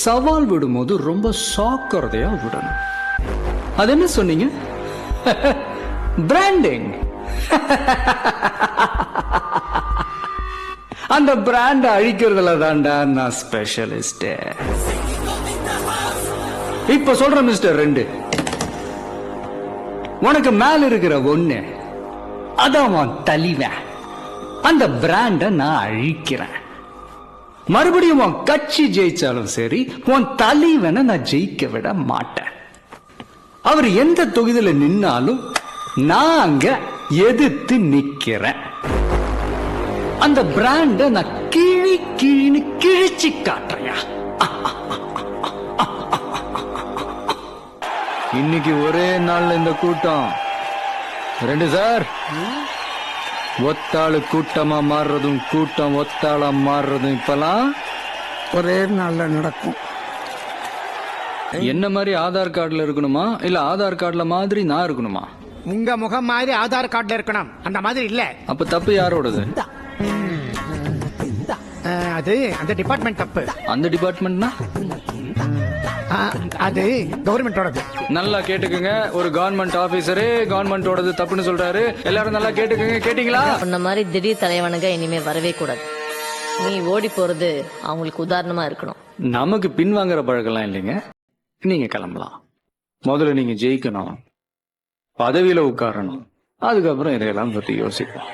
சவால் விடும்போது ரொம்ப சாக்கிரதையா விடணும். அது என்ன சொன்னீங்க? பிராண்டிங். அந்த பிராண்ட் அழிக்கிறதுல தான்டா நான் ஸ்பெஷலிஸ்ட். இப்ப சொல்றேன் மிஸ்டர் 2, உனக்கு மேல இருக்கிற ஒண்ணு அதான் உன் தலைவன். அந்த பிராண்ட நான் அழிக்கிறேன். மறுபடியும் உன் கட்சி ஜெயிச்சாலும் சரி, உன் தலைவனை நான் ஜெயிக்க விட மாட்டேன். அவர் எந்த தொகுதியில நின்னாலும் நான் அங்க எதிர்த்து நிக்கிறேன். அந்த பிராண்ட நான் கிழின்னு கிழிச்சு காட்டுறையா. இன்னைக்கு ஒரே நாள்ல இந்த கூட்டம் 2 சார், ஒத்தாளு கூட்டமா மாறுறதும் கூட்டம் ஒத்தாளா மாறுறதும் இப்பெல்லாம் ஒரே நாள்ல நடக்கும். என்ன மாதிரி ஆதார் கார்டுல இருக்கணுமா, இல்ல ஆதார் கார்டுல மாதிரி நான் இருக்கணுமா? உங்க முகம் மாதிரி ஆதார் கார்டுல இருக்கணும், அந்த மாதிரி இல்ல. அப்ப தப்பு யாரோடது? அது அந்த டிபார்ட்மெண்ட் தப்பு. அந்த டிபார்ட்மெண்ட்னா அது கவர்மெண்டோடது. நல்லா கேட்டுக்குங்க, ஒரு கவர்மெண்ட் ஆபீசரே கவர்மெண்டோடது தப்புன்னு சொல்றாரு. எல்லாரும் நல்லா கேட்டுக்குங்க. கேட்டீங்களா? உன்ன மாதிரி திடீர் தலைவனுங்க இனிமே வரவே கூடாது. நீ ஓடி போறது அவங்களுக்கு உதாரணமா இருக்கணும். நமக்கு பின்வாங்குற பழக்கம்லாம் இல்லைங்க. நீங்க கிளம்பலாம். முதல்ல நீங்க ஜெயிக்கணும், பதவியில உட்காரணும், அதுக்கப்புறம் இதையெல்லாம் பத்தி யோசிக்கலாம்.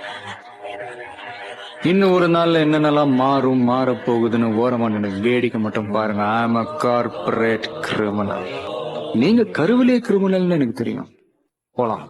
இன்னும் ஒரு நாள்ல என்னென்னலாம் மாறும், மாறப்போகுதுன்னு ஓரமா நின்று வேடிக்கை மட்டும் பாருங்க. ஐ அம் a corporate criminal. நீங்க கருவிலே கிரிமினல்னு எனக்கு தெரியும். போலாம்.